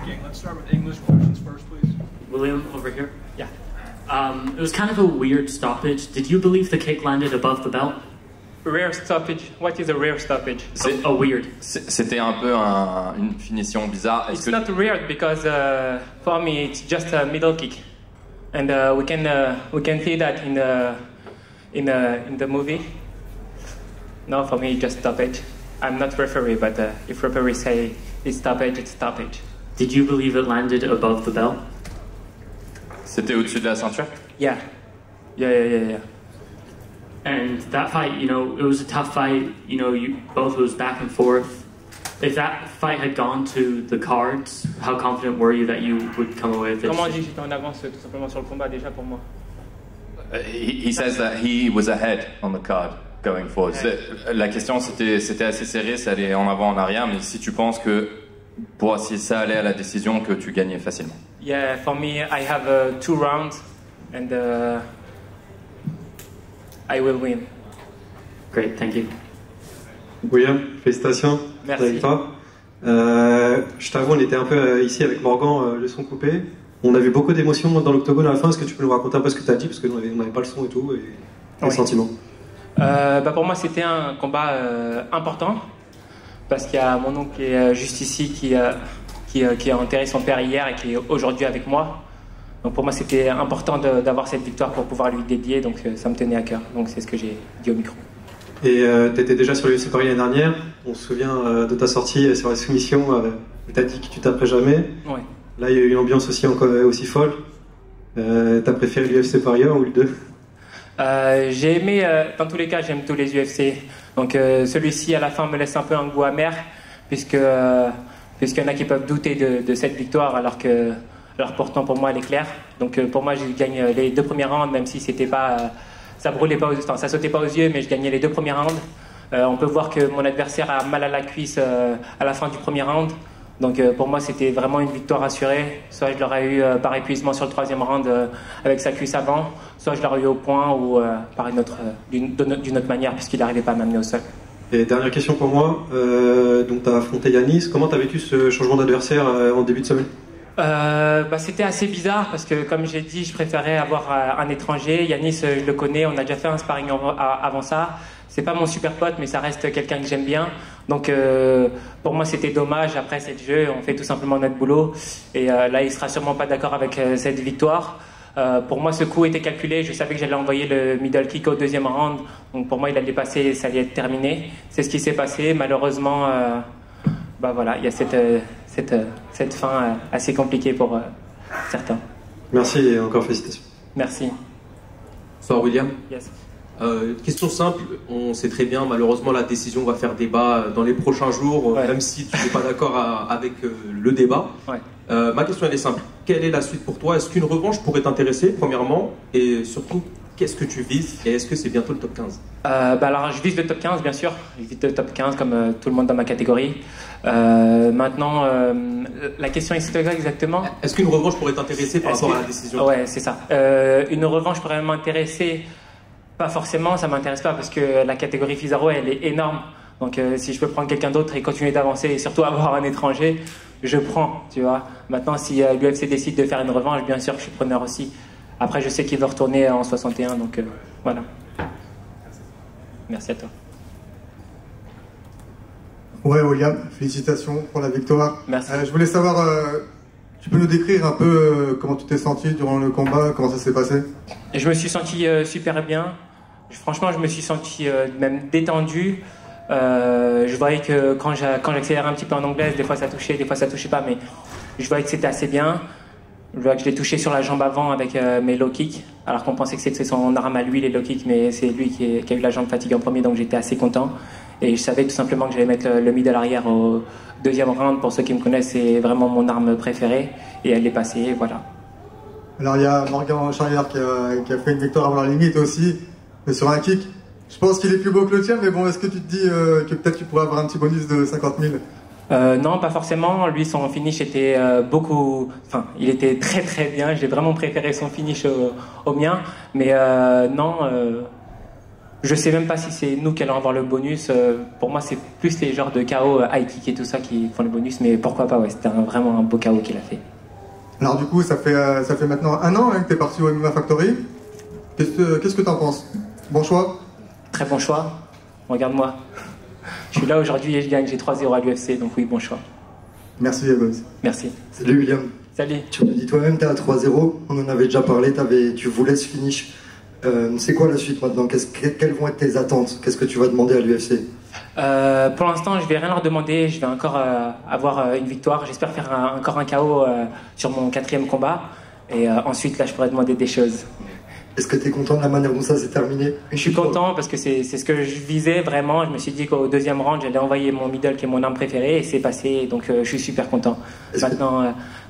speaking. Let's start with English questions first, please. William, over here. Yeah. It was kind of a weird stoppage. Did you believe the kick landed above the belt? Rare stoppage. What is a rare stoppage? Weird. C'était un peu une finition bizarre. It's not weird because for me it's just a middle kick, and we can see that in the movie. No, for me just stoppage. I'm not referee, but if referee say it's stoppage, it's stoppage. Did you believe it landed above the belt? C'était au-dessus de la ceinture? Yeah. And that fight, you know, it was a tough fight. You know, you both was back and forth. If that fight had gone to the cards, how confident were you that you would come away with it? Comment on dit j'étais en avance tout simplement sur le combat déjà pour moi? He says that he was ahead on the card going forward. La question c'était assez serré, ça allait en avant en arrière, mais si tu penses que si ça allait à la décision, que tu gagnais facilement. Yeah, for me I have 2 rounds and I will win. Great, thank you. William, félicitations. Merci. Je t'avoue, on était un peu ici avec Morgan, le son coupé. On a vu beaucoup d'émotions dans l'octogone à la fin. Est-ce que tu peux nous raconter un peu ce que tu as dit? Parce qu'on n'avait pas le son et tout, et les sentiments. Pour moi, c'était un combat important. Parce qu'il y a mon oncle qui est juste ici, qui a enterré son père hier et qui est aujourd'hui avec moi. Donc pour moi, c'était important d'avoir cette victoire pour pouvoir lui dédier. Donc ça me tenait à cœur. Donc c'est ce que j'ai dit au micro. Et tu étais déjà sur l'UFC Paris l'année dernière. On se souvient de ta sortie sur la soumission. Tu as dit que tu taperais jamais. Ouais. Là, il y a eu une ambiance aussi folle. T'as préféré l'UFC Paris 1 ou le 2? J'ai aimé, dans tous les cas, j'aime tous les UFC. Donc celui-ci, à la fin, me laisse un peu un goût amer, puisqu'il y en a qui peuvent douter de cette victoire, alors pourtant pour moi, elle est claire. Donc pour moi, je gagne les 2 premiers rounds, même si c'était pas, ça brûlait pas, ça sautait pas aux yeux, mais je gagnais les 2 premiers rounds. On peut voir que mon adversaire a mal à la cuisse à la fin du premier round. Donc pour moi, c'était vraiment une victoire assurée. Soit je l'aurais eu par épuisement sur le 3e round avec sa cuisse avant, soit je l'aurais eu au point ou par d'une autre manière, puisqu'il n'arrivait pas à m'amener au sol. Et dernière question pour moi. Donc tu as affronté Yanis. Comment tu as vécu ce changement d'adversaire en début de semaine? C'était assez bizarre parce que, comme j'ai dit, je préférais avoir un étranger. Yanis, je le connais, on a déjà fait un sparring avant ça. C'est pas mon super pote, mais ça reste quelqu'un que j'aime bien. Donc pour moi, c'était dommage. Après, c'est le jeu, on fait tout simplement notre boulot. Et là, il sera sûrement pas d'accord avec cette victoire. Pour moi, ce coup était calculé. Je savais que j'allais envoyer le middle kick au 2e round. Donc pour moi, il allait passer, ça allait être terminé. C'est ce qui s'est passé. Malheureusement, voilà, il y a cette fin assez compliquée pour certains. Merci et encore félicitations. Merci. Bonsoir William. Yes. Question simple, on sait très bien, malheureusement la décision va faire débat dans les prochains jours, même si tu n'es pas d'accord avec le débat. Ouais. Ma question elle est simple, quelle est la suite pour toi? Est-ce qu'une revanche pourrait t'intéresser, premièrement? Et surtout, qu'est-ce que tu vises? Et est-ce que c'est bientôt le top 15? Alors je vise le top 15 bien sûr, je vise le top 15 comme tout le monde dans ma catégorie. Maintenant, la question est exactement? Est-ce qu'une revanche pourrait t'intéresser par rapport à la décision? Ouais, c'est ça. Une revanche pourrait m'intéresser? Pas forcément, ça m'intéresse pas parce que la catégorie Fizarro elle est énorme. Donc si je peux prendre quelqu'un d'autre et continuer d'avancer et surtout avoir un étranger, je prends, tu vois. Maintenant, si l'UFC décide de faire une revanche, bien sûr que je suis preneur aussi. Après, je sais qu'il veut retourner en 61, donc voilà. Merci à toi. Ouais, William, félicitations pour la victoire. Merci. Je voulais savoir, tu peux nous décrire un peu comment tu t'es senti durant le combat, comment ça s'est passé? Je me suis senti super bien. Franchement, je me suis senti même détendu. Je voyais que quand j'accélérais un petit peu en anglaise, des fois ça touchait pas, mais je voyais que c'était assez bien. Je vois que je l'ai touché sur la jambe avant avec mes low kicks, alors qu'on pensait que c'était son arme à lui, les low kicks, mais c'est lui qui a eu la jambe fatiguée en premier, donc j'étais assez content. Et je savais tout simplement que j'allais mettre le middle arrière au 2e round. Pour ceux qui me connaissent, c'est vraiment mon arme préférée, et elle est passée, voilà. Alors il y a Morgan Charrière qui a fait une victoire avant la limite aussi, mais sur un kick. Je pense qu'il est plus beau que le tien, mais bon, est-ce que tu te dis que peut-être tu pourrais avoir un petit bonus de 50 000? Non, pas forcément. Lui, son finish était il était très très bien. J'ai vraiment préféré son finish au mien. Mais non, Je sais même pas si c'est nous qui allons avoir le bonus. Pour moi, c'est plus les genres de KO, high kick et tout ça qui font le bonus, mais pourquoi pas, ouais, c'était vraiment un beau KO qu'il a fait. Alors du coup, ça fait maintenant 1 an que tu es parti au MMA Factory. Qu'est-ce que tu en penses? Bon choix? Très bon choix. Regarde-moi. Je suis là aujourd'hui et je gagne, j'ai 3-0 à l'UFC, donc oui, bon choix. Merci, Boys. Merci. Salut William. Salut. Tu me dis toi-même, tu es à 3-0, on en avait déjà parlé, tu voulais ce finish. C'est quoi la suite maintenant? Quelles vont être tes attentes? Qu'est-ce que tu vas demander à l'UFC? Pour l'instant, je vais rien leur demander, je vais encore avoir une victoire. J'espère faire encore un KO sur mon 4e combat. Et ensuite, là, je pourrais demander des choses. Est-ce que tu es content de la manière dont ça s'est terminé? Je suis content parce que c'est ce que je visais vraiment. Je me suis dit qu'au 2e round, j'allais envoyer mon middle qui est mon arme préférée et c'est passé. Donc je suis super content.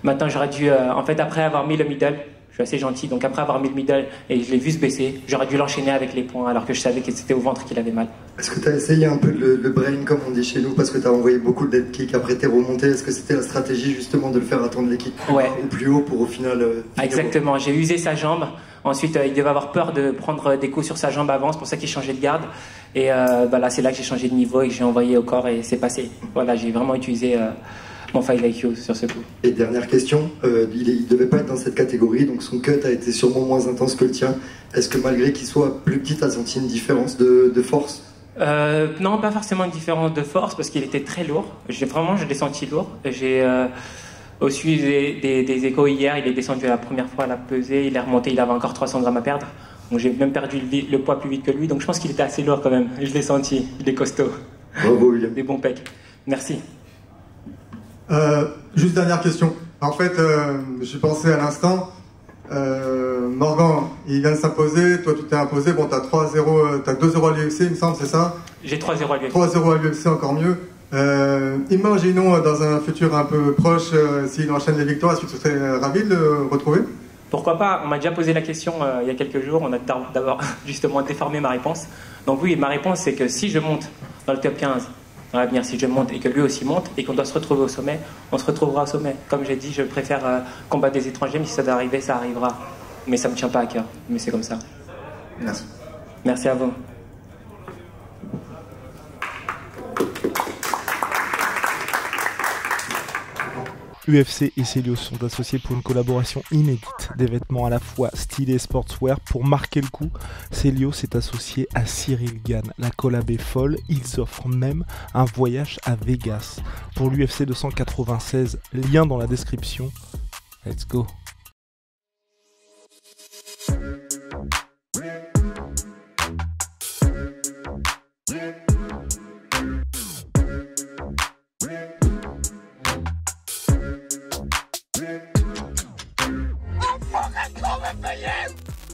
Maintenant j'aurais dû, en fait, après avoir mis le middle, je suis assez gentil, donc après avoir mis le middle et je l'ai vu se baisser, j'aurais dû l'enchaîner avec les poings alors que je savais que c'était au ventre qu'il avait mal. Est-ce que tu as essayé un peu le brain comme on dit chez nous parce que tu as envoyé beaucoup de dead kicks, après t'es remonté? Est-ce que c'était la stratégie justement de le faire attendre les kicks au plus haut pour au final... Exactement, j'ai usé sa jambe. Ensuite, il devait avoir peur de prendre des coups sur sa jambe avant, c'est pour ça qu'il changeait de garde. Et là, c'est là que j'ai changé de niveau et que j'ai envoyé au corps et c'est passé. Voilà, j'ai vraiment utilisé mon fight IQ sur ce coup. Et dernière question, il devait pas être dans cette catégorie, donc son cut a été sûrement moins intense que le tien. Est-ce que malgré qu'il soit plus petit, tu as senti une différence de force? Non, pas forcément une différence de force parce qu'il était très lourd. Je l'ai senti lourd. J'ai aussi des échos hier, il est descendu la première fois à la pesée, il est remonté, il avait encore 300 grammes à perdre. Donc j'ai même perdu le poids plus vite que lui, donc je pense qu'il était assez lourd quand même. Je l'ai senti, il est costaud. Bravo William. Des bons pecs. Merci. Juste dernière question. En fait, j'ai pensé à l'instant, Morgan, il vient de s'imposer, toi tu t'es imposé, bon t'as 3-0, t'as 2-0 à l'UFC il me semble, c'est ça? J'ai 3-0 à l'UFC. 3-0 à l'UFC, encore mieux. Imaginons dans un futur un peu proche, s'il enchaîne les victoires, est-ce que tu serais ravi de le retrouver? Pourquoi pas? On m'a déjà posé la question il y a quelques jours, on a d'abord justement déformé ma réponse. Donc oui, ma réponse c'est que si je monte dans le top 15 dans l'avenir, si je monte et que lui aussi monte et qu'on doit se retrouver au sommet, on se retrouvera au sommet. Comme j'ai dit, je préfère combattre des étrangers, mais si ça doit arriver, ça arrivera. Mais ça me tient pas à cœur, mais c'est comme ça. Merci. Merci à vous. UFC et Celios sont associés pour une collaboration inédite, des vêtements à la fois stylés et sportswear. Pour marquer le coup, Celios est associé à Cyril Gane. La collab est folle, ils offrent même un voyage à Vegas. Pour l'UFC 296, lien dans la description. Let's go. I'm fucking coming for you!